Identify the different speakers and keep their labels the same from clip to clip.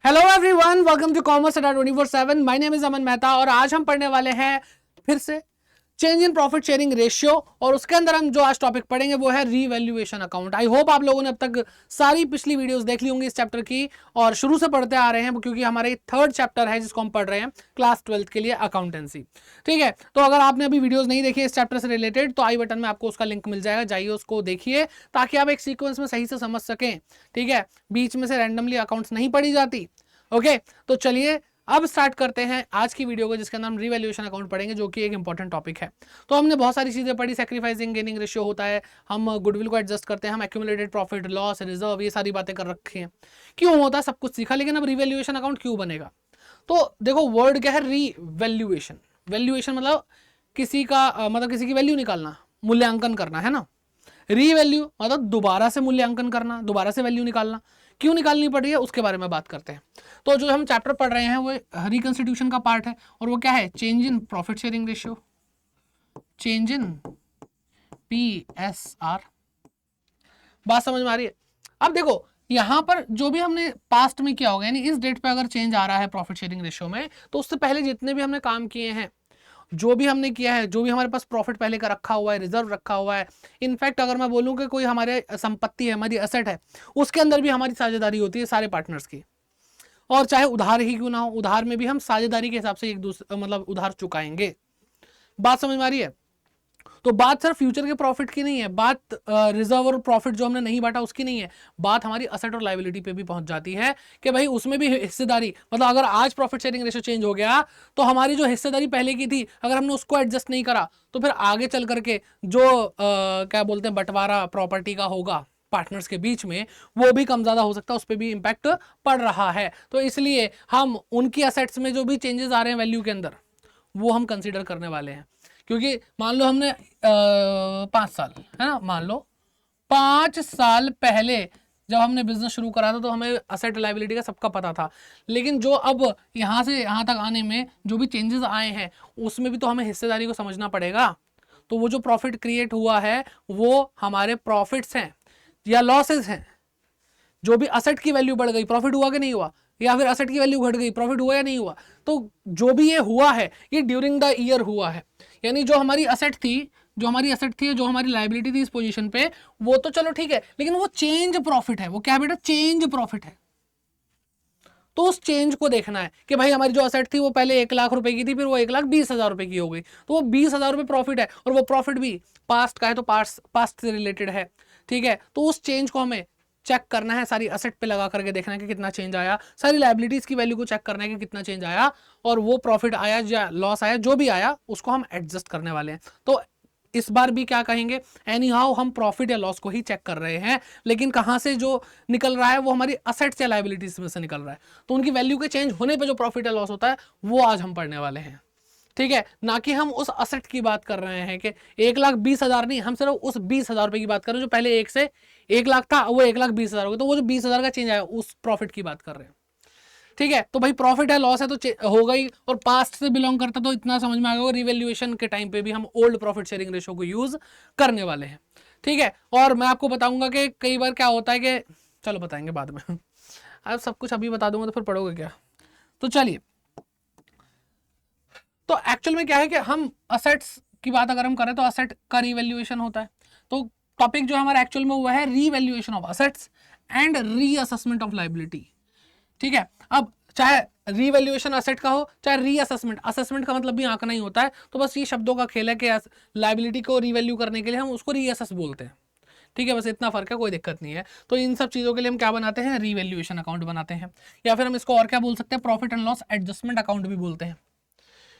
Speaker 1: Hello everyone, welcome to commerce Adda 24/7। My name is Aman Mehta और आज हम पढ़ने वाले हैं फिर से change in profit sharing ratio. और उसके अंदर हम जो आज टॉपिक पढ़ेंगे वो है रीवैल्यूएशन अकाउंट। आई होप आप लोगों ने अब तक सारी पिछली वीडियोस देख ली होंगी इस चैप्टर की और शुरू से पढ़ते आ रहे हैं, क्योंकि हमारे थर्ड चैप्टर है जिसको हम पढ़ रहे हैं क्लास 12th के लिए, अकाउंटेंसी। ठीक है, तो अगर आपने अभी वीडियोस नहीं देखी इस चैप्टर से रिलेटेड तो आई बटन में आपको उसका लिंक मिल जाएगा, जाइए उसको देखिए ताकि आप एक सीक्वेंस में सही से समझ सकें। ठीक है, बीच में से रैंडमली अकाउंट्स नहीं पढ़ी जाती। ओके, तो चलिए अब स्टार्ट करते हैं आज की वीडियो को, जिसके अंदर हम रिवैल्यूएशन अकाउंट पढ़ेंगे, जो कि एक इंपॉर्टेंट टॉपिक है। तो हमने बहुत सारी चीजें पढ़ी, सैक्रिफाइसिंग गेनिंग रेशियो होता है, हम गुडविल को एडजस्ट करते हैं, हम एक्यूमुलेटेड प्रॉफिट, लॉस, रिजर्व, ये सारी बातें कर रखी हैं। क्यों होता है, सब कुछ सीखा, लेकिन अब रिवैल्यूएशन अकाउंट क्यों बनेगा? तो देखो, वर्ड क्या है, रीवैल्यूएशन। वैल्यूएशन मतलब किसी का मतलब किसी की वैल्यू निकालना, मूल्यांकन करना, है ना। रीवैल्यू मतलब दोबारा से मूल्यांकन करना, दोबारा से वैल्यू निकालना। क्यों निकालनी पड़ रही है उसके बारे में बात करते हैं। तो जो हम चैप्टर पढ़ रहे हैं वो रिकंस्टिट्यूशन का पार्ट है, और वो क्या है, change in profit sharing ratio, change in PSR। बात समझ में आ रही है? अब देखो, यहां पर जो भी हमने पास्ट में किया होगा, यानी इस डेट पे अगर चेंज आ रहा है प्रॉफिट शेयरिंग रेशियो में, तो उससे पहले जितने भी हमने काम किए हैं, जो भी हमने किया है, जो भी हमारे पास प्रॉफिट पहले का रखा हुआ है, रिजर्व रखा हुआ है, इनफैक्ट अगर मैं बोलूं कि कोई हमारे संपत्ति है, हमारी एसेट है, उसके अंदर भी हमारी साझेदारी होती है सारे पार्टनर्स की। और चाहे उधार ही क्यों ना हो, उधार में भी हम साझेदारी के हिसाब से एक दूसरे मतलब उधार चुकाएंगे। बात समझ में आ रही है? तो बात सिर्फ फ्यूचर के प्रॉफिट की नहीं है, बात रिजर्व और प्रॉफिट जो हमने नहीं बांटा उसकी नहीं है, बात हमारी असेट और लायबिलिटी पे भी पहुंच जाती है कि भाई उसमें भी हिस्सेदारी, मतलब अगर आज प्रॉफिट शेयरिंग रेशियो चेंज हो गया तो हमारी जो हिस्सेदारी पहले की थी, अगर हमने उसको एडजस्ट नहीं करा तो फिर आगे चल करके जो क्या बोलते हैं बंटवारा प्रॉपर्टी का होगा पार्टनर्स के बीच में, वो भी कम ज्यादा हो सकता है, उस पर भी इंपैक्ट पड़ रहा है। तो इसलिए हम उनकी असेट्स में जो भी चेंजेस आ रहे हैं वैल्यू के अंदर, वो हम कंसीडर करने वाले हैं। क्योंकि मान लो हमने 5 साल, है ना, मान लो 5 साल पहले जब हमने बिजनेस शुरू करा था तो हमें असेट लायबिलिटी का सबका पता था, लेकिन जो अब यहाँ से यहाँ तक आने में जो भी चेंजेस आए हैं उसमें भी तो हमें हिस्सेदारी को समझना पड़ेगा। तो वो जो प्रॉफिट क्रिएट हुआ है वो हमारे प्रॉफिट्स हैं या लॉसेस हैं। जो भी असेट की वैल्यू बढ़ गई, प्रॉफिट हुआ कि नहीं हुआ, या फिर असेट की वैल्यू घट गई, प्रॉफिट हुआ या नहीं हुआ। तो जो भी ये हुआ है ये ड्यूरिंग द ईयर हुआ है, यानी जो हमारी असेट थी, जो हमारी लायबिलिटी थी इस पोजीशन पे, वो तो चलो ठीक है, लेकिन वो चेंज प्रॉफिट है। वो क्या है बेटा, चेंज प्रॉफिट है। तो उस चेंज को देखना है कि भाई हमारी जो असेट थी वो पहले 1 लाख रुपए की थी, फिर वो 1,20,000 रुपए की हो गई, तो वो 20,000 रुपए प्रॉफिट है, और वो प्रॉफिट भी पास्ट का है, तो पास्ट से रिलेटेड है। ठीक है, तो उस चेंज को हमें चेक करना है, सारी असेट पे लगा करके देखना है कि कितना चेंज आया, सारी लायबिलिटीज की वैल्यू को चेक करना है कि कितना चेंज आया, और वो प्रॉफिट आया या लॉस आया, जो भी आया उसको हम एडजस्ट करने वाले हैं। तो इस बार भी क्या कहेंगे, एनी हाउ हम प्रॉफिट या लॉस को ही चेक कर रहे हैं, लेकिन कहां से जो निकल रहा है वो हमारी असेट्स या लायबिलिटीज में से निकल रहा है। तो उनकी वैल्यू के चेंज होने पे जो प्रॉफिट या लॉस होता है वो आज हम पढ़ने वाले हैं। ठीक है, ना कि हम उस असेट की बात कर रहे हैं कि 1,20,000 नहीं, हम सिर्फ उस 20,000 रुपए की बात कर रहे हैं जो पहले 1 से 1 लाख था, वो 1,20,000 हो गया, तो वो जो 20,000 का चेंज आया उस प्रॉफिट की बात कर रहे हैं। ठीक है, तो भाई प्रॉफिट है लॉस है तो हो गई, और पास्ट से बिलोंग करता तो इतना समझ में आ गया, रिवैल्यूएशन के टाइम पे भी हम ओल्ड प्रॉफिट शेयरिंग रेशियो को यूज करने वाले हैं। ठीक है, और मैं आपको बताऊंगा कि कई बार क्या होता है कि, चलो बताएंगे बाद में अब सब कुछ अभी बता दूंगा तो फिर पढ़ोगे क्या। तो चलिए, तो एक्चुअल में क्या है कि हम असेट्स की बात अगर हम करें तो असेट का रिवैल्यूएशन होता है। तो टॉपिक जो हमारा एक्चुअल में हुआ है revaluation of assets and reassessment of liability. ठीक है, अब चाहे रीवैल्यूएशन असेट का हो चाहे रीअसेसमेंट, असेसमेंट का मतलब भी आंकना ही होता है, तो बस ये शब्दों का खेल है कि लायबिलिटी को रीवैल्यू करने के लिए हम उसको रीअसेस बोलते हैं। ठीक है, बस इतना फर्क है, कोई दिक्कत नहीं है। तो इन सब चीजों के लिए हम क्या बनाते हैं, रीवैल्यूएशन अकाउंट बनाते हैं, या फिर हम इसको और क्या बोल सकते हैं, profit and loss adjustment account भी बोलते हैं।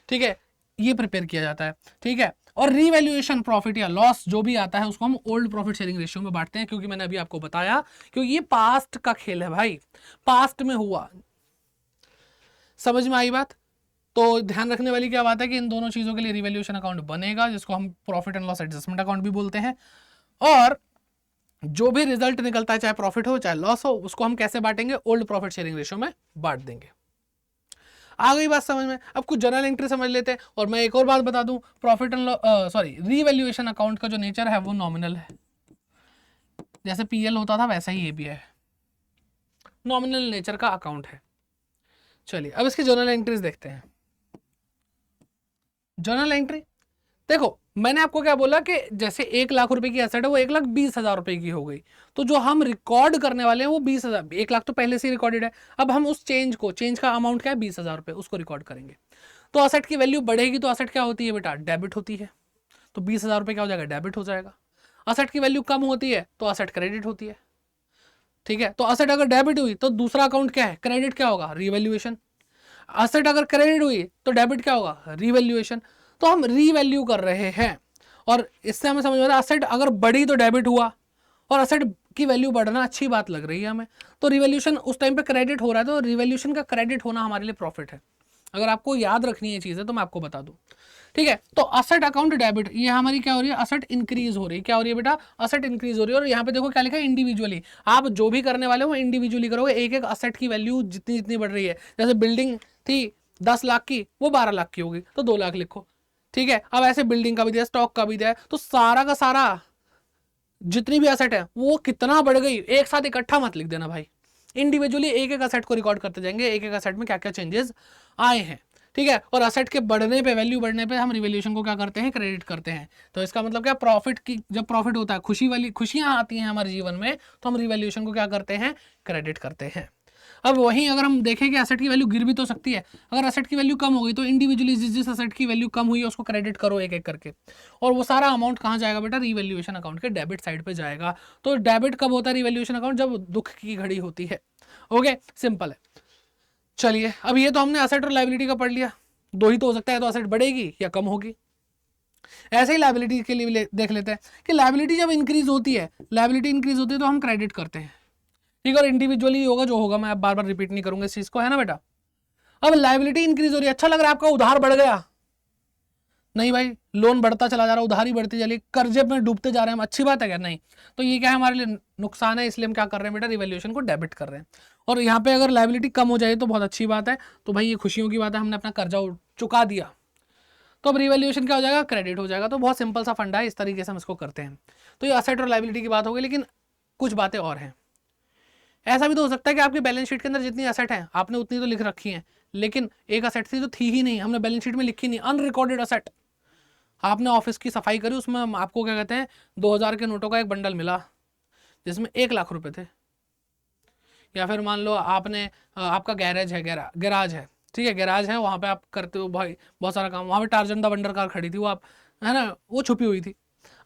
Speaker 1: ठीक है, ये प्रिपेयर किया जाता है। ठीक है, और रीवैल्यूएशन प्रॉफिट या लॉस जो भी आता है उसको हम ओल्ड प्रॉफिट शेयरिंग रेशियो में बांटते हैं, क्योंकि मैंने अभी आपको बताया, क्योंकि ये पास्ट का खेल है भाई, पास्ट में हुआ। समझ में आई बात? तो ध्यान रखने वाली क्या बात है कि इन दोनों चीजों के लिए रिवैल्यूएशन अकाउंट बनेगा, जिसको हम profit and loss adjustment account भी बोलते हैं। और जो भी रिजल्ट निकलता है, चाहे प्रॉफिट हो चाहे लॉस हो, उसको हम कैसे बांटेंगे, ओल्ड प्रॉफिट शेयरिंग रेशियो में बांट देंगे। आ गई बात समझ में? अब कुछ जर्नल एंट्री समझ लेते हैं। और मैं एक और बात बता दूं, profit and sorry revaluation account का जो नेचर है वो नॉमिनल है। जैसे पीएल होता था वैसा ही ये भी है, नॉमिनल नेचर का अकाउंट है। चलिए अब इसकी जर्नल एंट्रीज देखते हैं। जर्नल एंट्री देखो, मैंने आपको क्या बोला कि जैसे 1 लाख रुपए की एसेट है वो 1,20,000 रुपए की हो गई, तो जो हम रिकॉर्ड करने वाले हैं वो 20,000, 1 लाख तो पहले से ही रिकॉर्डेड है, अब हम उस चेंज का अमाउंट क्या है 20,000 रुपए, उसको रिकॉर्ड करेंगे। तो असेट की वैल्यू बढ़ेगी तो असेट क्या होती है बेटा, डेबिट होती है, तो 20,000 रुपए क्या हो जाएगा, डेबिट हो जाएगा। असेट की वैल्यू कम होती है तो असेट क्रेडिट होती है, ठीक है। तो असेट अगर डेबिट हुई तो दूसरा अकाउंट क्या है, क्रेडिट क्या होगा, रिवैल्यूएशन। असेट अगर क्रेडिट हुई तो डेबिट क्या होगा, रिवैल्यूएशन। तो हम रीवैल्यू कर रहे हैं और इससे हमें समझ में आ रहा है असेट अगर बढ़ी तो डेबिट हुआ और असेट की वैल्यू बढ़ना अच्छी बात लग रही है हमें, तो रिवैल्यूएशन उस टाइम पे क्रेडिट हो रहा है, तो रिवैल्यूएशन का क्रेडिट होना हमारे लिए प्रॉफिट है। अगर आपको याद रखनी है चीजें तो मैं आपको बता दूं, ठीक है। तो असेट अकाउंट डेबिट, ये हमारी क्या हो रही है, असेट इंक्रीज हो रही है, क्या हो रही है बेटा, असेट इंक्रीज हो रही है। और यहाँ पे देखो क्या लिखा है, इंडिविजुअली। आप जो भी करने वाले हो इंडिविजुअली करोगे, एक एक असेट की वैल्यू जितनी जितनी बढ़ रही है, जैसे बिल्डिंग थी 10 लाख की, वो 12 लाख की होगी तो 2 लाख लिखो, ठीक है। अब ऐसे बिल्डिंग का भी दिया, स्टॉक का भी दिया, तो सारा का सारा जितनी भी असेट है वो कितना बढ़ गई, एक साथ इकट्ठा मत लिख देना भाई, इंडिविजुअली एक एक असेट को रिकॉर्ड करते जाएंगे, एक एक असेट में क्या क्या चेंजेस आए हैं, ठीक है। और असेट के बढ़ने पे, वैल्यू बढ़ने पे हम रिवैल्यूएशन को क्या करते हैं, क्रेडिट करते हैं। तो इसका मतलब क्या, प्रॉफिट की जब प्रॉफिट होता है, खुशी वाली खुशियां आती हैं हमारे जीवन में, तो हम रिवैल्यूएशन को क्या करते हैं, क्रेडिट करते हैं। अब वहीं अगर हम देखें कि एसेट की वैल्यू गिर भी तो सकती है, अगर एसेट की वैल्यू कम हो गई तो इंडिविजुअली जिस जिस एसेट की वैल्यू कम हुई है उसको क्रेडिट करो एक एक करके, और वो सारा अमाउंट कहाँ जाएगा बेटा, रिवैल्यूएशन अकाउंट के डेबिट साइड पे जाएगा। तो डेबिट कब होता है रिवैल्यूएशन अकाउंट, जब दुख की घड़ी होती है। ओके, सिंपल है। चलिए अब ये तो हमने एसेट और लायबिलिटी का पढ़ लिया, दो ही तो हो सकता है, तो एसेट बढ़ेगी या कम होगी। ऐसे ही लायबिलिटी के लिए देख लेते हैं कि लायबिलिटी जब इंक्रीज होती है, लायबिलिटी इंक्रीज होती है तो हम क्रेडिट करते हैं, ठीक है। और इंडिविजुअली होगा जो होगा, मैं बार बार रिपीट नहीं करूंगा इस चीज को, है ना बेटा। अब लायबिलिटी इंक्रीज हो रही है, अच्छा लग रहा है आपका, उधार बढ़ गया, नहीं भाई, लोन बढ़ता चला जा रहा है, उधारी बढ़ती जा रही है, कर्जे में डूबते जा रहे हैं हम, अच्छी बात है क्या, नहीं। तो ये क्या है, हमारे लिए नुकसान है, इसलिए हम क्या कर रहे हैं बेटा, रिवैल्यूएशन को डेबिट कर रहे हैं। और यहाँ पे अगर लायबिलिटी कम हो जाए तो बहुत अच्छी बात है, तो भाई ये खुशियों की बात है, हमने अपना कर्जा चुका दिया, तो अब रिवैल्यूएशन क्या हो जाएगा, क्रेडिट हो जाएगा। तो बहुत सिंपल सा फंडा है, इस तरीके से हम इसको करते हैं। तो ये असेट और लायबिलिटी की बात हो गई, लेकिन कुछ बातें और हैं। ऐसा भी तो हो सकता है कि आपकी बैलेंस शीट के अंदर जितनी असेट है आपने उतनी तो लिख रखी है, लेकिन एक असेट थी जो थी ही नहीं, हमने बैलेंस शीट में लिखी नहीं, अनरिकॉर्डेड असेट। आपने ऑफिस की सफाई करी, उसमें आपको क्या कहते हैं 2000 के नोटों का एक बंडल मिला जिसमें 1 लाख रुपए थे। या फिर मान लो आपने आपका गैरेज है, गैराज है, ठीक है, गैराज है, वहां पे आप करते हो भाई बहुत सारा काम, वहां पे टार्जन द वंडर कार खड़ी थी, वो आप, है ना, वो छुपी हुई थी,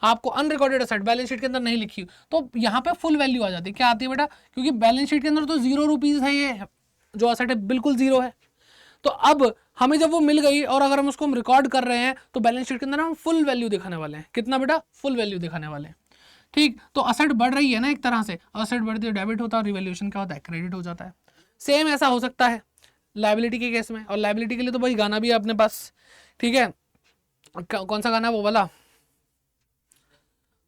Speaker 1: आपको अनरिकॉर्डेड असेट बैलेंस शीट के अंदर नहीं लिखी, तो यहाँ पे फुल वैल्यू आ जाती है। क्या आती है बेटा, क्योंकि बैलेंस शीट के अंदर तो 0 रुपीज है, ये जो असेट है बिल्कुल 0 है। तो अब हमें जब वो मिल गई और अगर हम उसको रिकॉर्ड कर रहे हैं तो बैलेंस शीट के अंदर हम फुल वैल्यू दिखाने वाले हैं, कितना बेटा, फुल वैल्यू दिखाने वाले हैं, ठीक। तो असेट बढ़ रही है ना, एक तरह से असेट बढ़ती है, डेबिट होता है, रिवैल्यूएशन क्या होता है, क्रेडिट हो जाता है। सेम ऐसा हो सकता है लायबिलिटी के केस में, और लायबिलिटी के लिए तो भाई गाना भी है अपने पास, ठीक है। कौन सा गाना है वो वाला,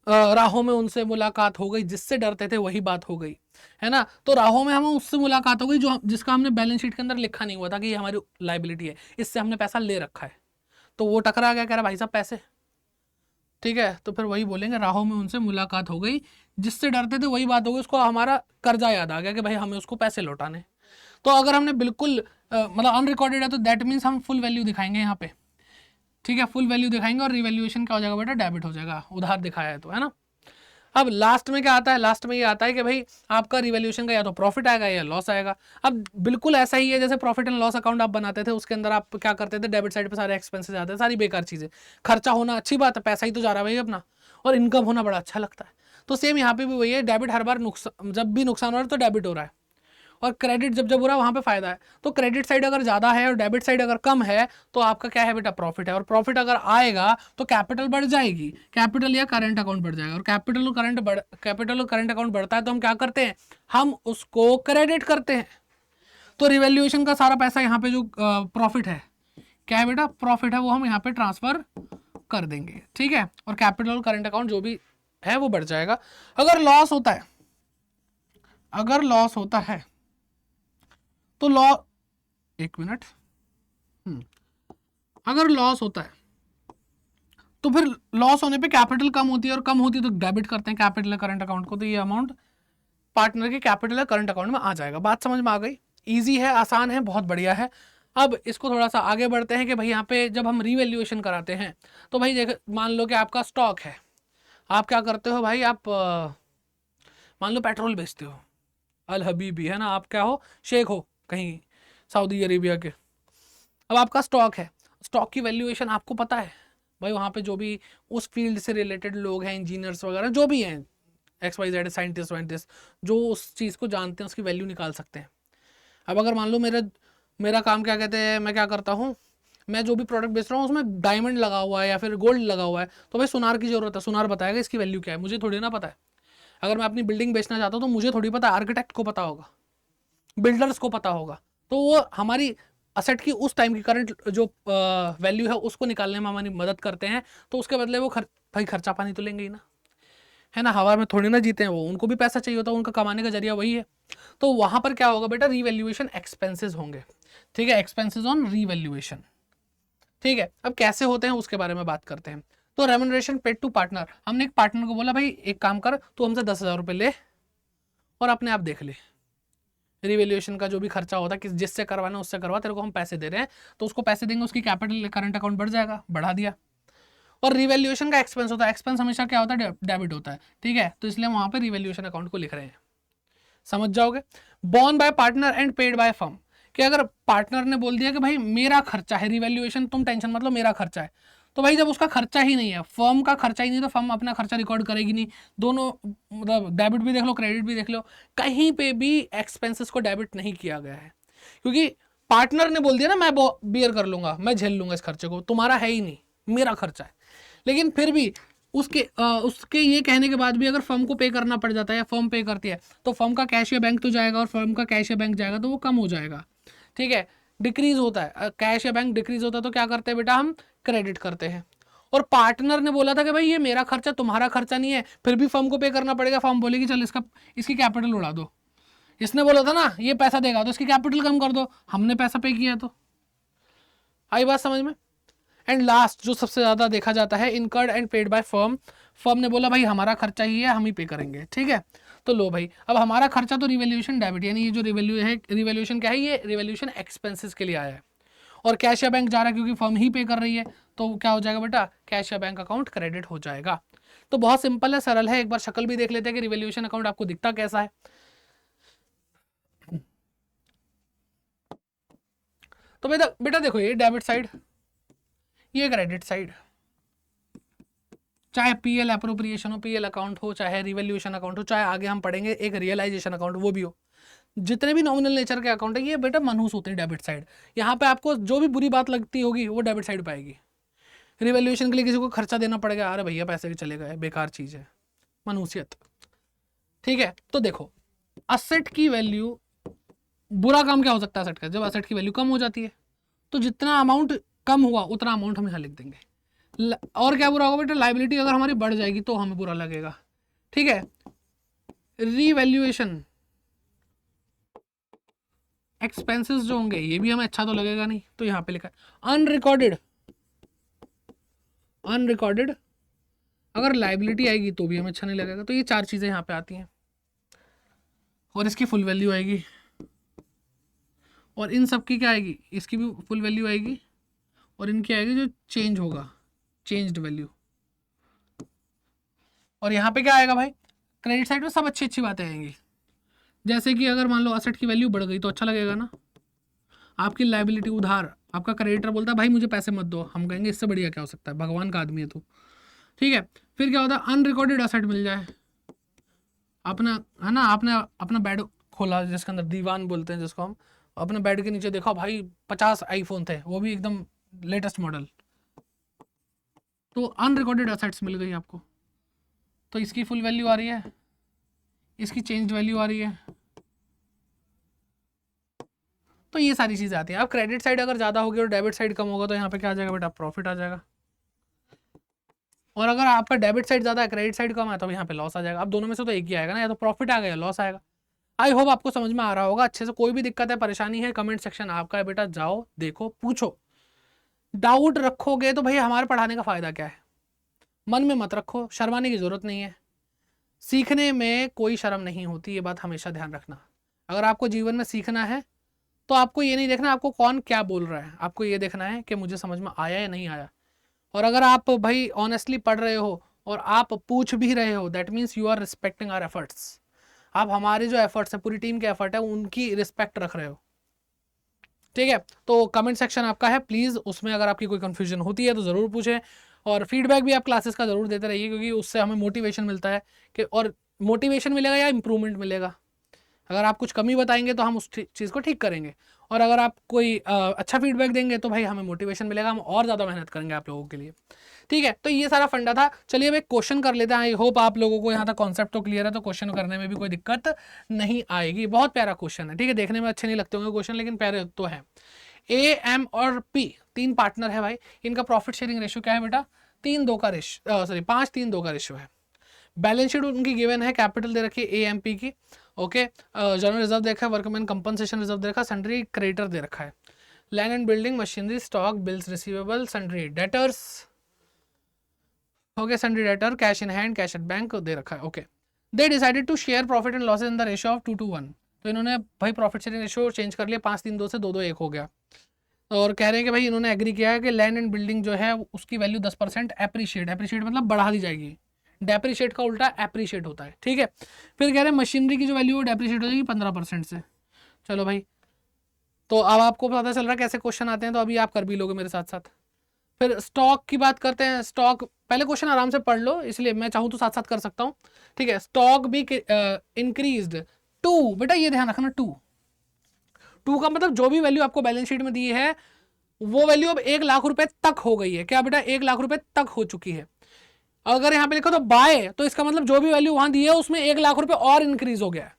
Speaker 1: राहों में उनसे मुलाकात हो गई, जिससे डरते थे वही बात हो गई, है ना। तो राहों में हमें उससे मुलाकात हो गई जो जिसका हमने बैलेंस शीट के अंदर लिखा नहीं हुआ था कि ये हमारी लायबिलिटी है, इससे हमने पैसा ले रखा है, तो वो टकरा गया, कह रहा भाई साहब पैसे, ठीक है। तो फिर वही बोलेंगे, राहों में उनसे मुलाकात हो गई, जिससे डरते थे वही बात हो गई, उसको हमारा कर्जा याद आ गया कि भाई हमें उसको पैसे लौटाने। तो अगर हमने बिल्कुल मतलब अनरिकॉर्डेड है तो दैट मीन्स हम फुल वैल्यू दिखाएंगे यहाँ पे, ठीक है, फुल वैल्यू दिखाएंगे और रिवैल्यूएशन क्या हो जाएगा बेटा, डेबिट हो जाएगा, उधार दिखाया है तो, है ना। अब लास्ट में क्या आता है, लास्ट में ये आता है कि भाई आपका रिवैल्यूएशन का या तो प्रॉफिट आएगा या लॉस आएगा। अब बिल्कुल ऐसा ही है जैसे प्रॉफिट एंड लॉस अकाउंट आप बनाते थे, उसके अंदर आप क्या करते थे, डेबिट साइड पे सारे एक्सपेंसेस आते हैं, सारी बेकार चीजें, खर्चा होना अच्छी बात है, पैसा ही तो जा रहा है भाई अपना, और इनकम होना बड़ा अच्छा लगता है। तो सेम यहाँ पे भी वही है, डेबिट हर बार नुकसान, जब भी नुकसान हो रहा है तो डेबिट हो रहा है, और क्रेडिट जब जब हो रहा है वहां पे फायदा है। तो क्रेडिट साइड अगर ज्यादा है और डेबिट साइड अगर कम है तो आपका क्या है बेटा, प्रॉफिट है। और प्रॉफिट अगर आएगा तो कैपिटल बढ़ जाएगी, कैपिटल या करंट अकाउंट बढ़ जाएगा, और कैपिटल और करंट अकाउंट बढ़ता है तो हम क्या करते हैं, हम उसको क्रेडिट करते हैं। तो रिवैल्यूएशन का सारा पैसा यहाँ पे जो प्रॉफिट है, क्या है बेटा, प्रॉफिट है, वो हम यहाँ पे ट्रांसफर कर देंगे, ठीक है। और कैपिटल और करंट अकाउंट जो भी है वो बढ़ जाएगा। अगर लॉस होता है, अगर लॉस होता है तो एक मिनट, अगर लॉस होता है तो फिर लॉस होने पे कैपिटल कम होती है, और कम होती है तो डेबिट करते हैं कैपिटल करंट अकाउंट को, तो ये अमाउंट पार्टनर के कैपिटल या करंट अकाउंट में आ जाएगा। बात समझ में आ गई। ईजी है, आसान है, बहुत बढ़िया है। अब इसको थोड़ा सा आगे बढ़ते हैं कि भाई यहाँ पे जब हम रीवैल्यूएशन कराते हैं तो भाई देख, मान लो कि आपका स्टॉक है, आप क्या करते हो भाई, आप मान लो पेट्रोल बेचते हो, अल हबीबी है ना, आप क्या हो, शेख हो कहीं सऊदी अरेबिया के। अब आपका स्टॉक है, स्टॉक की वैल्यूएशन आपको पता है भाई, वहाँ पे जो भी उस फील्ड से रिलेटेड लोग हैं, इंजीनियर्स वगैरह जो भी हैं, XYZ साइंटिस्ट वाइंटिस्ट, जो उस चीज़ को जानते हैं उसकी वैल्यू निकाल सकते हैं। अब अगर मान लो मेरा मेरा काम क्या कहते हैं, मैं क्या करता हूँ, मैं जो भी प्रोडक्ट बेच रहा हूँ उसमें डायमंड लगा हुआ है या फिर गोल्ड लगा हुआ है, तो भाई सुनार की जरूरत है, सुनार बताएगा इसकी वैल्यू क्या है, मुझे थोड़ी ना पता है। अगर मैं अपनी बिल्डिंग बेचना चाहता हूँ तो मुझे थोड़ी पता है, आर्किटेक्ट को पता होगा, बिल्डर्स को पता होगा। तो वो हमारी असेट की उस टाइम की करंट जो वैल्यू है उसको निकालने में हमारी मदद करते हैं। तो उसके बदले वो भाई खर्चा पानी तो लेंगे ही ना, है ना, हवा में थोड़ी ना जीते हैं वो, उनको भी पैसा चाहिए होता है, उनका कमाने का जरिया वही है। तो वहां पर क्या होगा बेटा, रीवैल्यूएशन एक्सपेंसेस होंगे, ठीक है, एक्सपेंसेस ऑन रीवैल्यूएशन। ठीक है, अब कैसे होते हैं उसके बारे में बात करते हैं। तो रेम्यूनरेशन पेड टू पार्टनर, हमने एक पार्टनर को बोला भाई एक काम कर, तू हमसे 10,000 रुपये ले और अपने आप देख ले, रिवैल्यूएशन का जो भी खर्चा होता है कि जिससे करवाना उससे करवा, तेरे को हम पैसे दे रहे हैं, तो उसको पैसे देंगे, उसकी कैपिटल करंट अकाउंट बढ़ जाएगा, बढ़ा दिया। और रिवैल्यूएशन का एक्सपेंस होता है, एक्सपेंस हमेशा क्या होता है, डेबिट होता है, ठीक है, तो इसलिए वहां पे रिवैल्यूएशन अकाउंट को लिख रहे हैं, समझ जाओगे। Born bye partner and paid by firm, कि अगर पार्टनर ने बोल दिया कि भाई मेरा खर्चा है रिवैल्यूएशन, तुम टेंशन मत लो मेरा खर्चा है, तो भाई जब उसका खर्चा ही नहीं है, फर्म का खर्चा ही नहीं, तो फर्म अपना खर्चा रिकॉर्ड करेगी नहीं। दोनों मतलब डेबिट भी देख लो क्रेडिट भी देख लो, कहीं पे भी एक्सपेंसेस को डेबिट नहीं किया गया है, क्योंकि पार्टनर ने बोल दिया ना मैं बियर कर लूंगा, मैं झेल लूंगा इस खर्चे को, तुम्हारा है ही नहीं, मेरा खर्चा है। लेकिन फिर भी उसके ये कहने के बाद भी अगर फर्म को पे करना पड़ जाता है या फर्म पे करती है, तो फर्म का कैश या बैंक तो जाएगा और फर्म का कैश या बैंक जाएगा तो वो कम हो जाएगा, ठीक है, डिक्रीज होता है, कैश या बैंक डिक्रीज होता है, तो क्या करते हैं बेटा, हम क्रेडिट करते हैं। और पार्टनर ने बोला था कि भाई ये मेरा खर्चा तुम्हारा खर्चा नहीं है, फिर भी फर्म को पे करना पड़ेगा, फर्म बोलेगी चल इसकी कैपिटल उड़ा दो, इसने बोला था ना ये पैसा देगा तो इसकी कैपिटल कम कर दो, हमने पैसा पे किया, तो आई बात समझ में। एंड लास्ट जो सबसे ज्यादा देखा जाता है, incurred and paid by firm, firm ने बोला भाई हमारा खर्चा ही है, हम ही पे करेंगे, ठीक है, तो लो भाई अब हमारा खर्चा तो रिवैल्यूएशन डेबिट, यानी ये जो रिवैल्यूएशन क्या है, ये रिवैल्यूएशन एक्सपेंसेस के लिए आया है, और कैश या बैंक जा रहा है क्योंकि फर्म ही पे कर रही है, तो क्या हो जाएगा बेटा, कैश या बैंक अकाउंट क्रेडिट हो जाएगा। तो बहुत सिंपल है, सरल है, एक बार शक्ल भी देख लेते हैं कि रिवैल्यूएशन अकाउंट आपको दिखता कैसा है। तो बेटा देखो, ये डेबिट साइड, ये क्रेडिट साइड, चाहे पीएल अप्रोप्रिएशन हो, पीएल अकाउंट हो, चाहे रिवैल्यूएशन अकाउंट हो, चाहे आगे हम पढ़ेंगे एक रियलाइजेशन अकाउंट वो भी हो, जितने भी नॉमिनल नेचर के अकाउंट है ये बेटा मनहूस होते हैं डेबिट साइड। यहाँ पे आपको जो भी बुरी बात लगती होगी वो डेबिट साइड पाएगी। रिवैल्यूएशन के लिए किसी को खर्चा देना पड़ेगा, अरे भैया पैसे के चले गए, बेकार चीज है, मनहूसियत, ठीक है। तो देखो असेट की वैल्यू, बुरा काम क्या हो सकता है असेट का, जब असेट की वैल्यू कम हो जाती है, तो जितना अमाउंट कम हुआ उतना अमाउंट हम यहाँ लिख देंगे। और क्या बुरा होगा बेटा, लाइबिलिटी अगर हमारी बढ़ जाएगी तो हमें बुरा लगेगा, ठीक है। रीवैल्यूएशन एक्सपेंसेस जो होंगे ये भी हमें अच्छा तो लगेगा नहीं, तो यहाँ पे लिखा है अनरिकॉर्डेड, अनरिकॉर्डेड अगर लाइबिलिटी आएगी तो भी हमें अच्छा नहीं लगेगा, तो ये चार चीजें यहाँ पे आती हैं, और इसकी फुल वैल्यू आएगी, और इन सब की क्या आएगी, इसकी भी फुल वैल्यू आएगी, और इनकी आएगी जो चेंज होगा, चेंज्ड वैल्यू। और यहाँ पे क्या आएगा भाई, क्रेडिट साइड में सब अच्छी अच्छी बातें आएंगी, जैसे कि अगर मान लो असेट की वैल्यू बढ़ गई तो अच्छा लगेगा ना, आपकी लाइबिलिटी उधार, आपका क्रेडिटर बोलता है भाई मुझे पैसे मत दो, हम कहेंगे इससे बढ़िया क्या हो सकता है, भगवान का आदमी है तू, ठीक है। फिर क्या होता है, अनरिकॉर्डेड असेट मिल जाए, अपना है ना, आपने अपना बेड खोला जिसके अंदर दीवान बोलते हैं जिसको हम, अपने बेड के नीचे देखा भाई 50 आईफोन थे, वो भी एकदम लेटेस्ट मॉडल, तो अनरिकॉर्डेड असेट्स मिल गई आपको, तो इसकी फुल वैल्यू आ रही है, इसकी चेंज वैल्यू आ रही है, तो ये सारी चीजें आती हैं। अब क्रेडिट साइड अगर ज्यादा होगी और डेबिट साइड कम होगा तो यहाँ पे क्या आ जाएगा बेटा, प्रॉफिट आ जाएगा, और अगर आपका डेबिट साइड ज्यादा है क्रेडिट साइड कम है तो यहाँ पे लॉस आ जाएगा। अब दोनों में से तो एक ही आएगा ना, या तो प्रॉफिट आएगा या लॉस आएगा। आई होप आपको समझ में आ रहा होगा अच्छे से। कोई भी दिक्कत है परेशानी है, कमेंट सेक्शन आपका है बेटा, जाओ देखो पूछो, डाउट रखोगे तो भाई हमारे पढ़ाने का फायदा क्या है, मन में मत रखो, शर्माने की जरूरत नहीं है, सीखने में कोई शर्म नहीं होती, ये बात हमेशा ध्यान रखना। अगर आपको जीवन में सीखना है तो आपको ये नहीं देखना आपको कौन क्या बोल रहा है, आपको ये देखना है कि मुझे समझ में आया या नहीं आया। और अगर आप भाई ऑनेस्टली पढ़ रहे हो और आप पूछ भी रहे हो, that means you are respecting our efforts. आप हमारे जो एफर्ट्स है, पूरी टीम के एफर्ट है, उनकी रिस्पेक्ट रख रहे हो। ठीक है, तो कमेंट सेक्शन आपका है, प्लीज़ उसमें अगर आपकी कोई कंफ्यूजन होती है तो ज़रूर पूछें। और फीडबैक भी आप क्लासेस का ज़रूर देते रहिए, क्योंकि उससे हमें मोटिवेशन मिलता है कि, और मोटिवेशन मिलेगा या इंप्रूवमेंट मिलेगा। अगर आप कुछ कमी बताएंगे तो हम उस चीज़ को ठीक करेंगे, और अगर आप कोई अच्छा फीडबैक देंगे तो भाई हमें मोटिवेशन मिलेगा, हम और ज़्यादा मेहनत करेंगे आप लोगों के लिए। ठीक है, तो ये सारा फंडा था। चलिए अब एक क्वेश्चन कर लेते हैं। आई होप आप लोगों को यहाँ तक कॉन्सेप्ट तो क्लियर है, तो क्वेश्चन करने में भी कोई दिक्कत नहीं आएगी। बहुत प्यारा क्वेश्चन है। ठीक है, देखने में अच्छे नहीं लगते होंगे क्वेश्चन, लेकिन प्यारे तो है। ए, एम और पी 3 पार्टनर है भाई, इनका प्रॉफिट शेयरिंग रेशियो क्या है बेटा? 3-2 का रेशियो, सॉरी 5-3-2 का रेशियो है। बैलेंस शीट उनकी गिवन है, कैपिटल दे रखी है ए एम पी की। ओके, जनरल रिजर्व दे रखा है, वर्कमैन कंपनसेशन रिजर्व दे रखा है, सन्ड्री क्रेडिटर दे रखा है, land and building, machinery, stock, bills receivable, sundry debtors, okay, sundry debtor, cash in hand, cash at bank दे रखा है। Okay, they decided to share profit and losses in the ratio of 2-1। तो इन्होंने भाई profit sharing ratio change कर लिया, 5-3-2 से 2-2-1 हो गया। और कह रहे हैं कि भाई इन्होंने एग्री किया है कि लैंड एंड बिल्डिंग जो है उसकी वैल्यू 10% एप्रिशिएट मतलब बढ़ा दी जाएगी। डेप्रिशिएट का उल्टा एप्रिशिएट होता है। ठीक है, फिर कह रहे हैं मशीनरी की जो वैल्यू है डेप्रिशिएट हो जाएगी 15% से। चलो भाई, तो अब आपको पता चल रहा है कैसे क्वेश्चन आते हैं, तो अभी आप कर भी लोगे मेरे साथ साथ। फिर स्टॉक की बात करते हैं। स्टॉक पहले क्वेश्चन आराम से पढ़ लो, इसलिए मैं चाहूँ तो साथ साथ कर सकता हूँ। ठीक है, स्टॉक भी इंक्रीज्ड 2, बेटा ये ध्यान रखना, 2 का मतलब जो भी वैल्यू आपको बैलेंस शीट में दी है वो वैल्यू अब 1 लाख रुपए तक हो गई है। क्या बेटा? 1 लाख रुपए तक हो चुकी है। अगर यहाँ पे लिखो तो बाय, तो इसका मतलब जो भी वैल्यू वहां दी है उसमें 1 लाख रुपए और इंक्रीज हो गया है।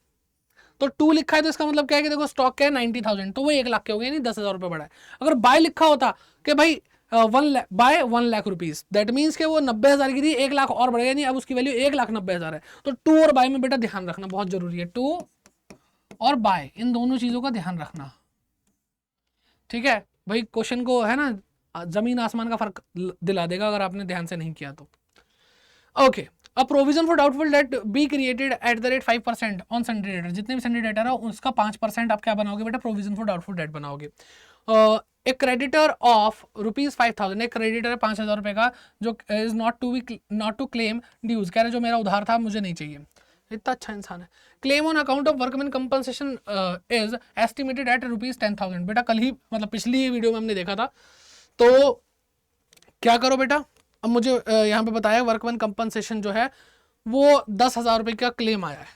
Speaker 1: तो 2 लिखा है तो इसका मतलब क्या है कि देखो स्टॉक क्या है 90,000, तो वो 1 लाख के हो गए, नहीं 10,000 रुपए बढ़ा है। अगर बाय लिखा होता कि भाई 1 लाख रुपीज, दैट मीन्स कि वो 90,000 की थी, 1 लाख और बढ़ गया, नहीं अब उसकी वैल्यू 1,90,000 है। तो 2 और बाय में बेटा ध्यान रखना बहुत जरूरी है, 2 और बाय इन दोनों चीजों का ध्यान रखना। ठीक है भाई, क्वेश्चन को है ना जमीन आसमान का फर्क दिला देगा अगर आपने ध्यान से नहीं किया तो। Okay, a provision for doubtful debt be created at the rate 5% on sundry debtor. जितने भी सन्ड्री डेटर है उसका 5% आप क्या बनाओगे बेटा? प्रोविजन फॉर डाउटफुल डेट बनाओगे। एक क्रेडिटर ऑफ ₹5,000, एक क्रेडिटर है 5,000 रुपए का, जो is not to claim dues. कह रहे जो मेरा उधार था मुझे नहीं चाहिए। इतना अच्छा इंसान है। Claim on account of workman compensation is estimated at ₹10,000। बेटा कल ही मतलब पिछली वीडियो में हमने देखा था। तो क्या करो बेटा, अब मुझे यहाँ पे बताया वर्कमैन कंपनसेशन जो है वो 10,000 रुपए का क्लेम आया है।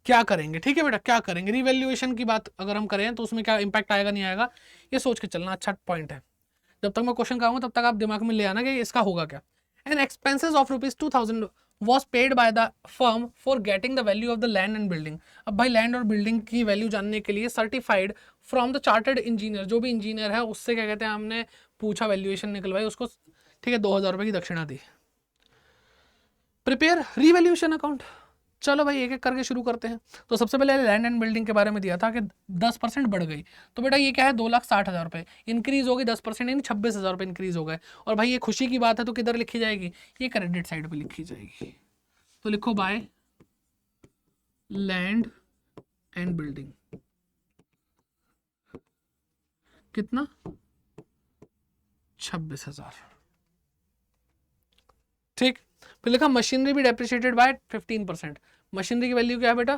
Speaker 1: क्या करेंगे? ठीक है बेटा, क्या करेंगे? रिवैल्यूएशन की बात अगर हम करें तो उसमें क्या इंपैक्ट आएगा नहीं आएगा, ये सोच के चलना। अच्छा पॉइंट है। जब तक मैं क्वेश्चन कहूँगा तब तक आप दिमाग में ले आना कि इसका होगा क्या। And expenses of ₹2,000 was paid by the firm for getting the value of the land and building। अब भाई लैंड और बिल्डिंग की वैल्यू जानने के लिए certified from the chartered engineer, जो भी इंजीनियर है उससे क्या कहते हैं हमने पूछा, वैल्यूएशन निकलवाई उसको। ठीक है, 2,000 रुपए की दक्षिणा दी। Prepare revaluation account. चलो भाई एक एक करके शुरू करते हैं। तो सबसे पहले लैंड एंड बिल्डिंग के बारे में दिया था कि 10% बढ़ गई, तो बेटा ये क्या है 2,60,000 रुपए इंक्रीज हो गई, 10% यानी 26,000 रुपए इंक्रीज हो गए। और भाई ये खुशी की बात है तो किधर लिखी जाएगी? ये क्रेडिट साइड पे लिखी जाएगी। तो लिखो बाय लैंड एंड बिल्डिंग कितना? 26,000। ठीक, फिर लिखा मशीनरी भी डेप्रिशिएटेड बाय 15%। मशीनरी की वैल्यू क्या है बेटा?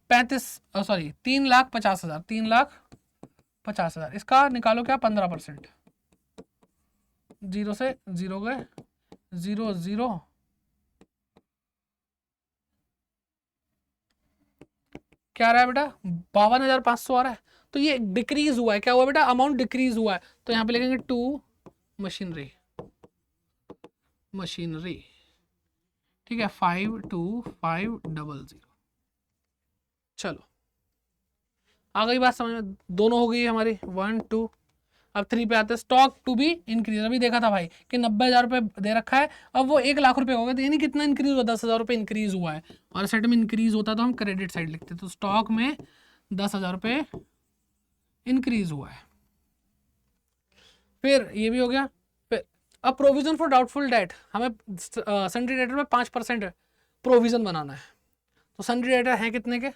Speaker 1: 3,50,000। 3,50,000 इसका निकालो क्या? 15%। 0 से 0 गए, 0 0 क्या आ रहा है बेटा? 52,500 आ रहा है। तो ये डिक्रीज हुआ है। क्या हुआ बेटा? अमाउंट डिक्रीज हुआ है। तो यहां पे लिखेंगे 2 मशीनरी। ठीक है, 52500। चलो आ गई बात समझ में? दोनों हो गई हमारी 1 2। अब 3 पे आते हैं, स्टॉक टू बी इंक्रीज। अभी देखा था भाई कि 90,000 रुपए दे रखा है, अब वो 1 लाख रुपए हो गए, तो यानी कितना इंक्रीज हुआ? 10,000 रुपए इंक्रीज हुआ है। और साइड में इंक्रीज होता तो हम क्रेडिट साइड लिखते, तो स्टॉक में 10,000 रुपए इंक्रीज हुआ है। फिर ये भी हो गया। फिर अब प्रोविजन फॉर डाउटफुल डेट, हमें सन्ड्री डेटर में 5% प्रोविजन बनाना है। तो सन्ड्री डेटर है कितने के?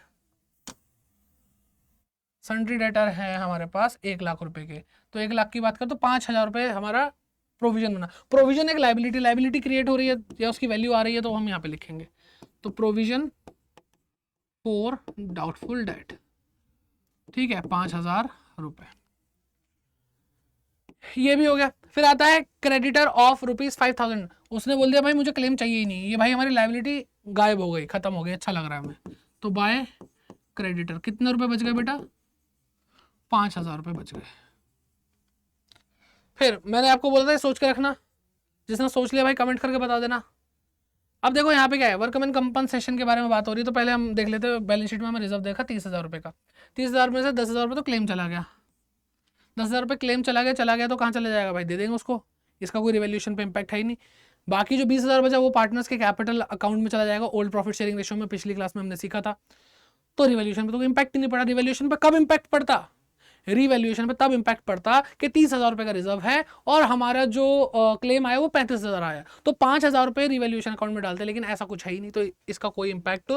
Speaker 1: सन्ड्री डेटर है हमारे पास 1,00,000 रुपए के, तो 1,00,000 की बात करें तो 5,000 रुपये हमारा प्रोविजन बना। प्रोविजन एक लाइबिलिटी क्रिएट हो रही है या उसकी वैल्यू आ रही है, तो हम यहाँ पे लिखेंगे तो प्रोविजन फॉर डाउटफुल डेट, ठीक है, 5,000 रुपये, ये भी हो गया। फिर आता है क्रेडिटर ऑफ ₹5,000, उसने बोल दिया भाई मुझे क्लेम चाहिए ही नहीं, ये भाई हमारी लाइबिलिटी गायब हो गई, खत्म हो गई, अच्छा लग रहा है हमें, तो बाय क्रेडिटर कितने रुपए बच गए बेटा, 5,000 रुपये बच गए। फिर मैंने आपको बोला था सोच के रखना, जिसने सोच लिया भाई कमेंट करके बता देना। अब देखो यहाँ पे क्या है, वर्कमैन कंपनसेशन के बारे में बात हो रही है, तो पहले हम देख लेते हैं। बैलेंस शीट में हमें रिजर्व देखा 30,000 रुपये का, 30,000 में से 10,000 रुपये तो क्लेम चला गया, 10,000 रुपये क्लेम चला गया तो कहाँ चला जाएगा भाई, दे देंगे उसको, इसका कोई रिवैल्यूएशन पे इम्पैक्ट है ही नहीं। बाकी जो 20,000 बचा वो पार्टनर्स के कैपिटल अकाउंट में चला जाएगा, ओल्ड प्रॉफिट शेयरिंग रेशियो में पिछली क्लास में हमने सीखा था, तो रिवैल्यूएशन पे तो कोई इम्पैक्ट ही नहीं पड़ा। रिवैल्यूएशन पे कब इम्पैक्ट पड़ता, रिवैल्यूएशन पे तब इम्पैक्ट पड़ता कि 30,000 रुपये का रिजर्व है और हमारा जो क्लेम आया वो 35,000 आया, तो 5,000 रुपये रिवैल्यूएशन अकाउंट में डालते, लेकिन ऐसा कुछ है ही नहीं, तो इसका कोई इम्पैक्ट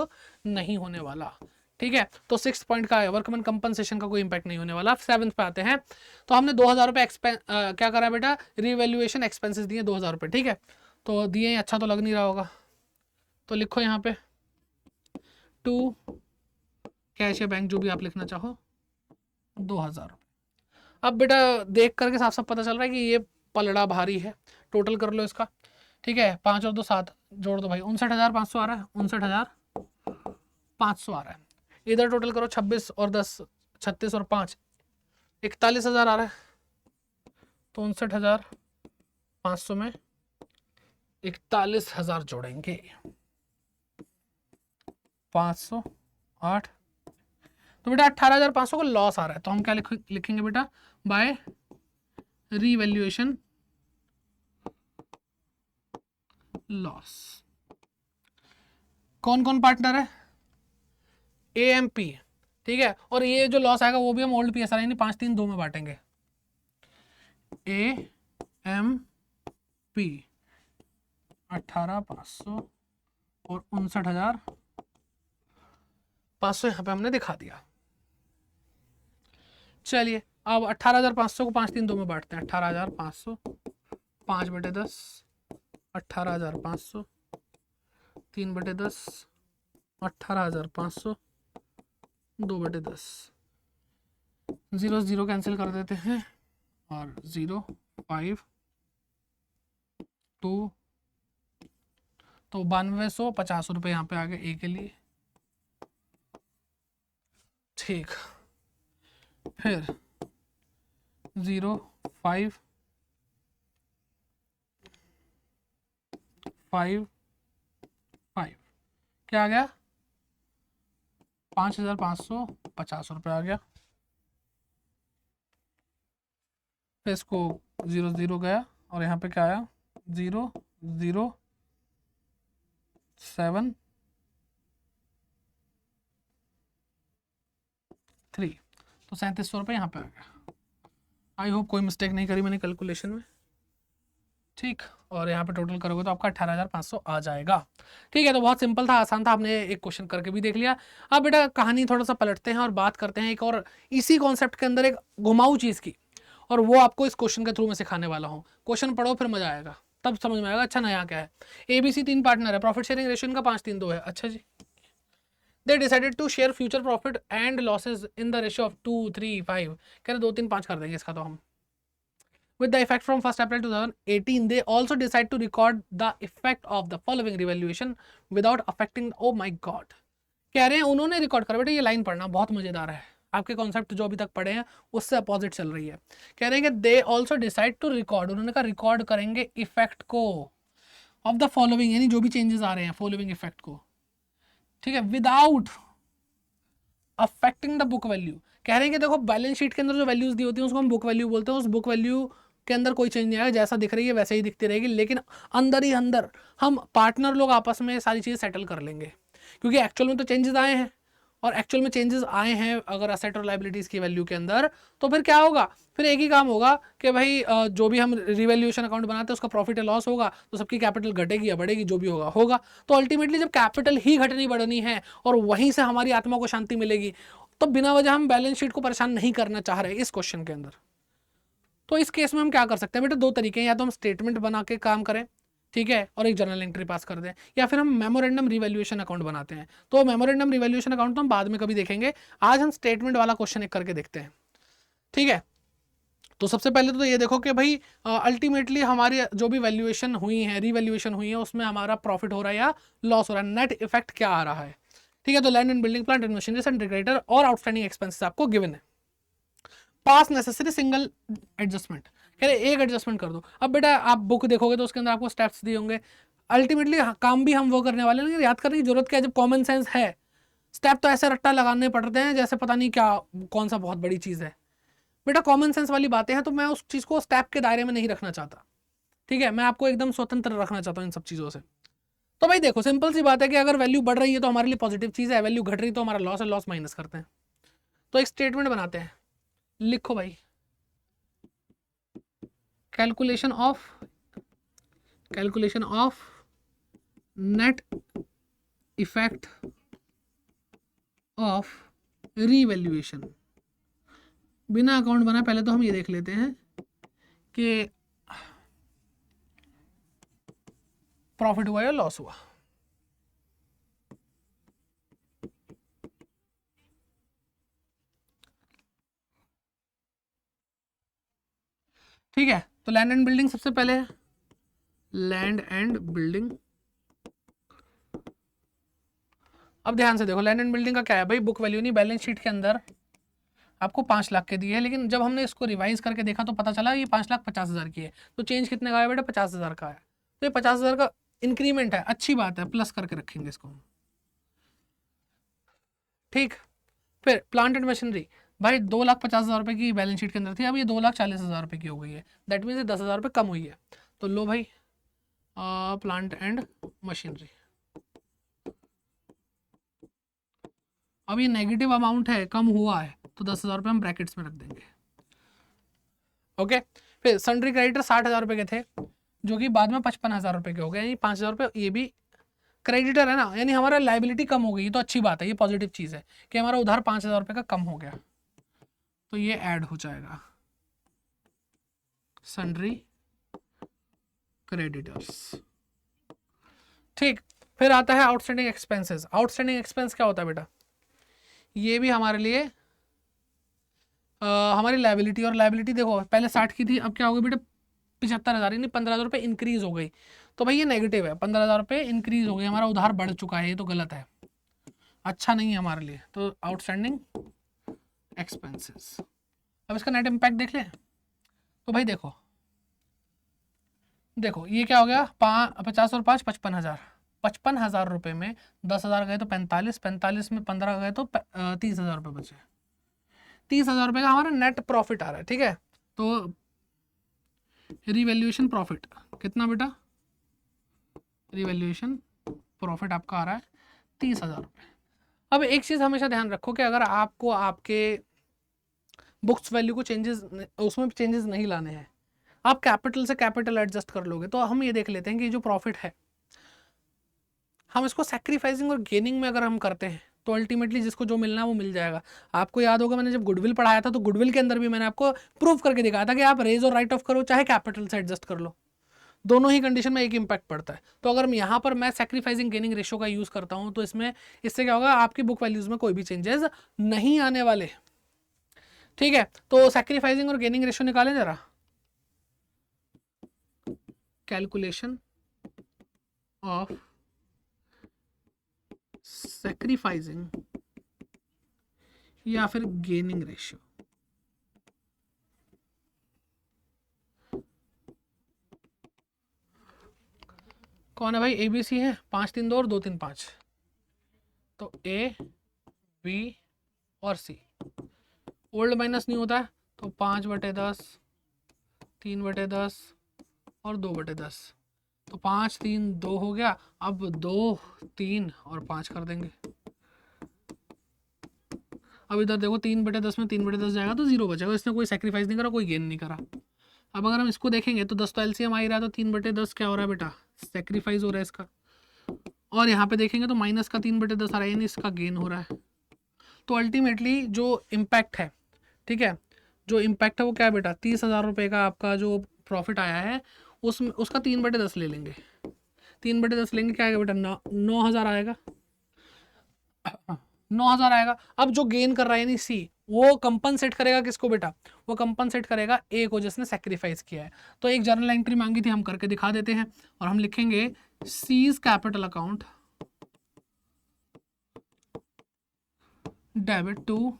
Speaker 1: नहीं होने वाला, ठीक है। तो 6 पॉइंट का है, वर्कमैन कंपनसेशन का कोई इम्पैक्ट नहीं होने वाला। 7 पे आते हैं, तो हमने 2,000 रुपये क्या करा बेटा, रिवैल्यूएशन एक्सपेंसेस दिए 2,000 रुपये, ठीक है, तो दिए, अच्छा तो लग नहीं रहा होगा, तो लिखो यहाँ पे टू कैश या बैंक, जो भी आप लिखना चाहो, 2,000 रुपये। अब बेटा देख करके साफ साफ पता चल रहा है कि ये पलड़ा भारी है, टोटल कर लो इसका, ठीक है, 5 और 2 7 जोड़ दो भाई, 59,500 आ रहा है, 59,500 आ रहा है। इधर टोटल करो, 26 और 10 36 और 5 41,000 आ रहा है, तो 59,500 में 41,000 जोड़ेंगे, 500 8, तो बेटा 18,500 का लॉस आ रहा है, तो हम क्या लिखेंगे बेटा, बाय रीवैल्यूएशन लॉस। कौन कौन पार्टनर है, AMP, ठीक है, और ये जो लॉस आएगा वो भी हम ओल्ड PSR यानी 5 3 2 में बांटेंगे, AMP 18,500 और 59,500 यहाँ पे हमने दिखा दिया। चलिए अब 18,500 को 5 3 2 में बांटते हैं, 18,500 5/10, 18,500 3/10, 18,500 2/10, 0 0 कैंसिल कर देते हैं और 0 5 2, तो 9250 रुपये यहाँ पे आ गए A के लिए, ठीक। फिर 0 5 5 5 क्या आ गया, 5,550 रुपये आ गया। फिर इसको 0 0 गया और यहाँ पे क्या आया, 0 0 7 3, तो 3,700 रुपये यहाँ पे आ गया। आई होप कोई मिस्टेक नहीं करी मैंने कैलकुलेशन में, ठीक, और यहाँ पे टोटल करोगे तो आपका 18,500 आ जाएगा, ठीक है। तो बहुत सिंपल था, आसान था, आपने एक क्वेश्चन करके भी देख लिया। अब बेटा कहानी थोड़ा सा पलटते हैं और बात करते हैं एक और इसी कॉन्सेप्ट के अंदर एक घुमाऊ चीज़ की, और वो आपको इस क्वेश्चन के थ्रू में सिखाने वाला हूँ। क्वेश्चन पढ़ो फिर मजा आएगा, तब समझ में आएगा अच्छा नया क्या है। ABC 3 पार्टनर है, प्रॉफिट शेयरिंग रेशियो इनका 5 3 2 है, अच्छा जी। They decided to share future profit and losses in the ratio of 2 3 5, कह रहे 2 3 5 कर देंगे इसका तो हम। With the effect from 1st April 2018, they also decide to record the effect of the following revaluation without affecting, oh my god, कह रहे हैं उन्होंने रिकॉर्ड करा। बेटा ये लाइन पढ़ना बहुत मजेदार है, आपके कॉन्सेप्ट जो अभी तक पढ़े हैं उससे अपोजिट चल रही है। कह रहे हैं कि they also decide to record, उन्होंने कहा रिकॉर्ड करेंगे इफेक्ट को ऑफ द फॉलोइंग, यानी जो भी चेंजेस आ रहे हैं फॉलोइंग इफेक्ट को, ठीक है, without affecting the book value. कह रहे हैं कि देखो बैलेंस शीट के अंदर जो वैल्यूज दी होती है उसको हम बुक वैल्यू बोलते हैं, उस बुक वैल्यू के अंदर कोई चेंज नहीं आएगा, जैसा दिख रही है वैसे ही दिखती रहेगी, लेकिन अंदर ही अंदर हम पार्टनर लोग आपस में सारी चीज़ सेटल कर लेंगे, क्योंकि एक्चुअल में तो चेंजेस आए हैं, और एक्चुअल में चेंजेस आए हैं अगर असेट और लाइबिलिटीज़ की वैल्यू के अंदर, तो फिर क्या होगा, फिर एक ही काम होगा कि भाई जो भी हम रिवैल्यूएशन अकाउंट बनाते हैं उसका प्रॉफिट या लॉस होगा, तो सबकी कैपिटल घटेगी या बढ़ेगी, जो भी होगा होगा। तो अल्टीमेटली जब कैपिटल ही घटनी बढ़नी है और वहीं से हमारी आत्मा को शांति मिलेगी, तो बिना वजह हम बैलेंस शीट को परेशान नहीं करना चाह रहे इस क्वेश्चन के अंदर। तो इस केस में हम क्या कर सकते हैं बेटा, दो तरीके हैं, या तो हम स्टेटमेंट बना के काम करें, ठीक है, और एक जर्नल एंट्री पास कर दें, या फिर हम मेमोरेंडम रिवैल्यूएशन अकाउंट बनाते हैं। तो मेमोरेंडम रिवैल्यूएशन अकाउंट तो हम बाद में कभी देखेंगे, आज हम स्टेटमेंट वाला क्वेश्चन एक करके देखते हैं, ठीक है। तो सबसे पहले तो ये देखो कि भाई अल्टीमेटली हमारी जो भी वैल्यूएशन हुई है, रिवैल्यूएशन हुई है, उसमें हमारा प्रॉफिट हो रहा है या लॉस हो रहा है, नेट इफेक्ट क्या आ रहा है, ठीक है। तो land and building, plant and machinery and creditor और आउटस्टैंडिंग एक्सपेंसेस आपको गिवन है। पास नेसेसरी सिंगल एडजस्टमेंट, कह रहे एक एडजस्टमेंट कर दो। अब बेटा आप बुक देखोगे तो उसके अंदर आपको स्टेप्स दिए होंगे, अल्टीमेटली काम भी हम वो करने वाले हैं, लेकिन याद करने की जरूरत क्या है, जब कॉमन सेंस है, स्टेप तो ऐसे रट्टा लगाने पड़ते हैं जैसे पता नहीं क्या कौन सा बहुत बड़ी चीज है। बेटा कॉमन सेंस वाली बातें हैं, तो मैं उस चीज को स्टेप के दायरे में नहीं रखना चाहता, ठीक है, मैं आपको एकदम स्वतंत्र रखना चाहता हूँ इन सब चीजों से। तो भाई देखो सिंपल सी बात है कि अगर वैल्यू बढ़ रही है तो हमारे लिए पॉजिटिव चीज है, वैल्यू घट रही तो हमारा लॉस है, लॉस माइनस करते हैं। तो एक स्टेटमेंट बनाते हैं, लिखो भाई, calculation of net effect of revaluation. बिना अकाउंट बना पहले तो हम ये देख लेते हैं कि प्रॉफिट हुआ या लॉस हुआ। ठीक है, तो लैंड एंड बिल्डिंग सबसे पहले है, लैंड एंड बिल्डिंग। अब ध्यान से देखो, लैंड एंड बिल्डिंग का क्या है भाई, बुक वैल्यू नहीं, बैलेंस शीट के अंदर आपको 5 लाख के दिए है, लेकिन जब हमने इसको रिवाइज करके देखा तो पता चला ये 5,50,000 की है। तो चेंज कितने का है बेटा, 50,000 का है। तो ये 50,000 का इंक्रीमेंट है, अच्छी बात है, प्लस करके रखेंगे इसको, ठीक। फिर प्लांट एंड मशीनरी, भाई 2,50,000 रुपए की बैलेंस शीट के अंदर थी, अब ये 2,40,000 रुपए की हो गई है, दैट मीन्स 10,000 रुपये कम हुई है। तो लो भाई प्लांट एंड मशीनरी, अब ये नेगेटिव अमाउंट है, कम हुआ है, तो 10,000 रुपये हम ब्रैकेट्स में रख देंगे, ओके। फिर सन्ड्री क्रेडिटर 60,000 रुपये के थे, जो कि बाद में 55,000 रुपये के हो गए, यानी 5,000 रुपये ये भी क्रेडिटर है ना, यानी हमारा लाइबिलिटी कम हो गई, तो अच्छी बात है, ये पॉजिटिव चीज़ है कि हमारा उधार 5,000 रुपये का कम हो गया, तो ये ऐड हो जाएगा सन्ड्री क्रेडिटर्स, ठीक। फिर आता है आउटस्टैंडिंग एक्सपेंसेस। आउटस्टैंडिंग एक्सपेंस क्या होता है बेटा, ये भी हमारे लिए हमारी लाइबिलिटी, और लाइबिलिटी देखो पहले 60 की थी, अब क्या हो गई बेटा 75,000, यानी 15,000 रुपये इंक्रीज हो गई। तो भाई ये नेगेटिव है, 15,000 रुपये इंक्रीज हो गई, हमारा उधार बढ़ चुका है, ये तो गलत है, अच्छा नहीं है हमारे लिए। तो आउटस्टैंडिंग एक्सपेंसेस, अब इसका नेट इम्पैक्ट देख ले। तो भाई देखो देखो ये क्या हो गया, 50 और 5 55,000, 55,000 रुपये में 10,000 गए तो 45, 45 में 15 गए तो 30,000 रुपये बचे, 30,000 रुपये का हमारा नेट प्रॉफिट आ रहा है, ठीक है। तो रिवैल्यूएशन प्रॉफिट कितना बेटा, रिवैल्यूएशन प्रॉफिट आपका आ रहा है 30,000 रुपये। अब एक चीज़ हमेशा ध्यान रखो कि अगर आपको आपके बुक्स वैल्यू को चेंजेस, उसमें चेंजेस नहीं लाने हैं, आप कैपिटल से कैपिटल एडजस्ट कर लोगे। तो हम ये देख लेते हैं कि जो प्रॉफिट है हम इसको सैक्रिफाइसिंग और गेनिंग में अगर हम करते हैं तो अल्टीमेटली जिसको जो मिलना है वो मिल जाएगा। आपको याद होगा मैंने जब गुडविल पढ़ाया था तो गुडविल के अंदर भी मैंने आपको प्रूव करके दिखाया था कि आप रेज और राइट ऑफ करो चाहे कैपिटल से एडजस्ट कर लो, दोनों ही कंडीशन में एक इम्पैक्ट पड़ता है। तो अगर यहाँ पर मैं सैक्रिफाइसिंग गेनिंग रेशियो का यूज करता हूँ तो इससे क्या होगा, आपकी बुक वैल्यूज में कोई भी चेंजेस नहीं आने वाले, ठीक है। तो सैक्रिफाइसिंग और गेनिंग रेशियो निकालें जरा, कैलकुलेशन ऑफ सैक्रिफाइसिंग या फिर गेनिंग रेशियो। कौन है भाई, ABC है, 5 3 2 और 2 3 5, तो A B और C, ओल्ड माइनस नहीं होता है, तो 5/10, 3/10 और 2/10, तो 5 3 2 हो गया। अब 2 3 और 5 कर देंगे। अब इधर देखो 3/10 में 3/10 जाएगा तो 0 बचेगा, इसने कोई सेक्रीफाइस नहीं करा, कोई गेन नहीं करा। अब अगर हम इसको देखेंगे तो 10 तो एलसीएम आ ही रहा है, तो 3/10 क्या हो रहा है बेटा, सेक्रीफाइस हो रहा है इसका। और यहाँ पे देखेंगे तो माइनस का 3/10 आ रहा है, यानी इसका गेन हो रहा है। तो अल्टीमेटली जो इम्पैक्ट है, ठीक है, जो इम्पैक्ट है वो क्या है बेटा, 30,000 रुपये का आपका जो प्रॉफिट आया है उसका 3/10 ले लेंगे। 3/10 लेंगे, क्या आएगा बेटा, 9,000 आएगा। 9,000 आएगा। अब जो गेन कर रहा है यानी सी, वो कंपनसेट करेगा किसको बेटा, वो कंपनसेट करेगा ए को जिसने सेक्रीफाइस किया है। तो एक जर्नल एंट्री मांगी थी, हम करके दिखा देते हैं और हम लिखेंगे C's capital account debit to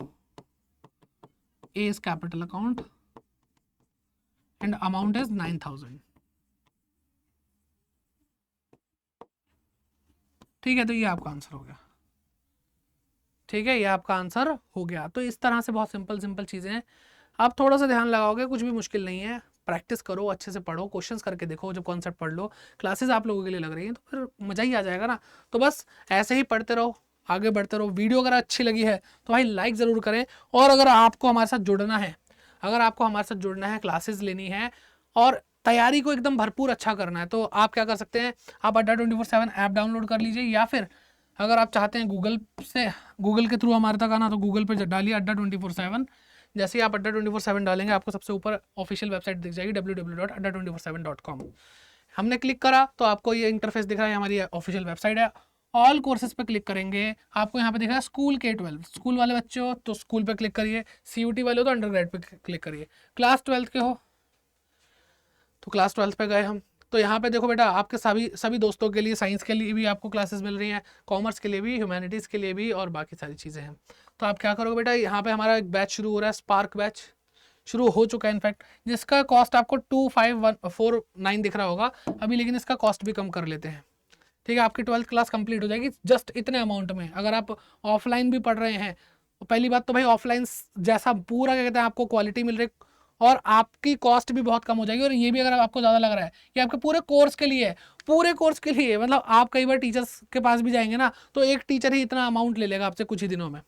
Speaker 1: ए's capital account and amount is 9,000। ठीक है, तो ये आपका आंसर हो गया। ठीक है, ये आपका आंसर हो गया। तो इस तरह से बहुत सिंपल सिंपल चीज़ें हैं, आप थोड़ा सा ध्यान लगाओगे, कुछ भी मुश्किल नहीं है। प्रैक्टिस करो, अच्छे से पढ़ो, क्वेश्चंस करके देखो, जब कॉन्सेप्ट पढ़ लो, क्लासेस आप लोगों के लिए लग रही हैं तो फिर मज़ा ही आ जाएगा ना। तो बस ऐसे ही पढ़ते रहो, आगे बढ़ते रहो। वीडियो अगर अच्छी लगी है तो भाई लाइक ज़रूर करें, और अगर आपको हमारे साथ जुड़ना है, क्लासेस लेनी है और तैयारी को एकदम भरपूर अच्छा करना है, तो आप क्या कर सकते हैं, आप अड्डा 24/7 ऐप डाउनलोड कर लीजिए, या फिर अगर आप चाहते हैं गूगल के थ्रू हमारे तक आना, तो गूगल पे डालिए अड्डा 24/7। जैसे ही आप अड्डा 24/7 डालेंगे, आपको सबसे ऊपर ऑफिशियल वेबसाइट दिख जाएगी www.adda247.com। हमने क्लिक करा तो आपको ये इंटरफेस दिख रहा है, हमारी ऑफिशियल वेबसाइट है। ऑल कोर्सेज पे क्लिक करेंगे, आपको यहाँ पे दिख रहा है स्कूल K-12, स्कूल वाले बच्चे हो तो स्कूल पे क्लिक करिए, CUT वाले हो तो अंडर ग्रेड पे क्लिक करिए, क्लास 12 के हो तो क्लास 12 पे गए हम। तो यहाँ पे देखो बेटा, आपके सभी दोस्तों के लिए, साइंस के लिए भी आपको क्लासेस मिल रही हैं, कॉमर्स के लिए भी, ह्यूमैनिटीज़ के लिए भी, और बाकी सारी चीज़ें हैं। तो आप क्या करोगे बेटा, यहाँ पे हमारा एक बैच शुरू हो रहा है, स्पार्क बैच शुरू हो चुका है इनफैक्ट, जिसका कॉस्ट आपको 2549 दिख रहा होगा अभी, लेकिन इसका कॉस्ट भी कम कर लेते हैं। ठीक है, आपकी 12th क्लास कंप्लीट हो जाएगी जस्ट इतने अमाउंट में। अगर आप ऑफलाइन भी पढ़ रहे हैं तो पहली बात तो भाई ऑफलाइन जैसा पूरा क्या कहते हैं आपको क्वालिटी मिल रही, और आपकी कॉस्ट भी बहुत कम हो जाएगी। और ये भी अगर आपको ज़्यादा लग रहा है कि आपके पूरे कोर्स के लिए है, पूरे कोर्स के लिए, मतलब आप कई बार टीचर्स के पास भी जाएंगे ना, तो एक टीचर ही इतना अमाउंट ले लेगा आपसे कुछ ही दिनों में,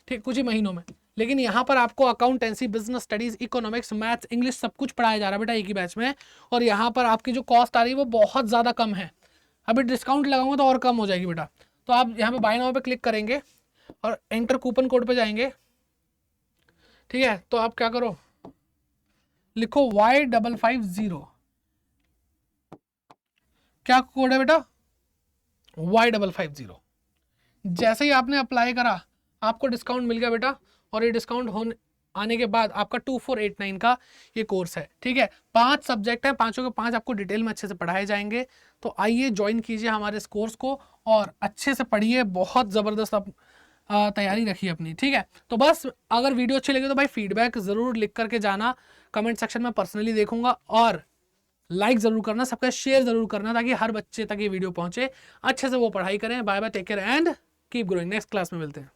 Speaker 1: ठीक, कुछ ही महीनों में। लेकिन यहाँ पर आपको accountancy, business studies, economics, maths, English सब कुछ पढ़ाया जा रहा है बेटा एक ही बैच में, और यहाँ पर आपकी जो कॉस्ट आ रही है वो बहुत ज़्यादा कम है। अभी डिस्काउंट लगाऊंगा तो और कम हो जाएगी बेटा। तो आप यहाँ पे बाय नाउ पे क्लिक करेंगे और एंटर कूपन कोड पे जाएंगे। ठीक है, तो आप क्या करो, लिखो Y550। क्या कोड है बेटा, Y550। जैसे ही आपने अप्लाई करा आपको डिस्काउंट मिल गया बेटा, और ये डिस्काउंट आने के बाद आपका 2489 का ये कोर्स है। ठीक है, 5 सब्जेक्ट है, 5 के 5 आपको डिटेल में अच्छे से पढ़ाए जाएंगे। तो आइए ज्वाइन कीजिए हमारे इस कोर्स को और अच्छे से पढ़िए, बहुत ज़बरदस्त आप तैयारी रखिए अपनी। ठीक है, तो बस अगर वीडियो अच्छी लगी तो भाई फीडबैक ज़रूर लिख करके जाना, कमेंट सेक्शन में पर्सनली देखूंगा, और लाइक ज़रूर करना, सबका शेयर ज़रूर करना, ताकि हर बच्चे तक ये वीडियो पहुंचे, अच्छे से वो पढ़ाई करें। Bye bye, take care and keep growing. Next class में मिलते हैं।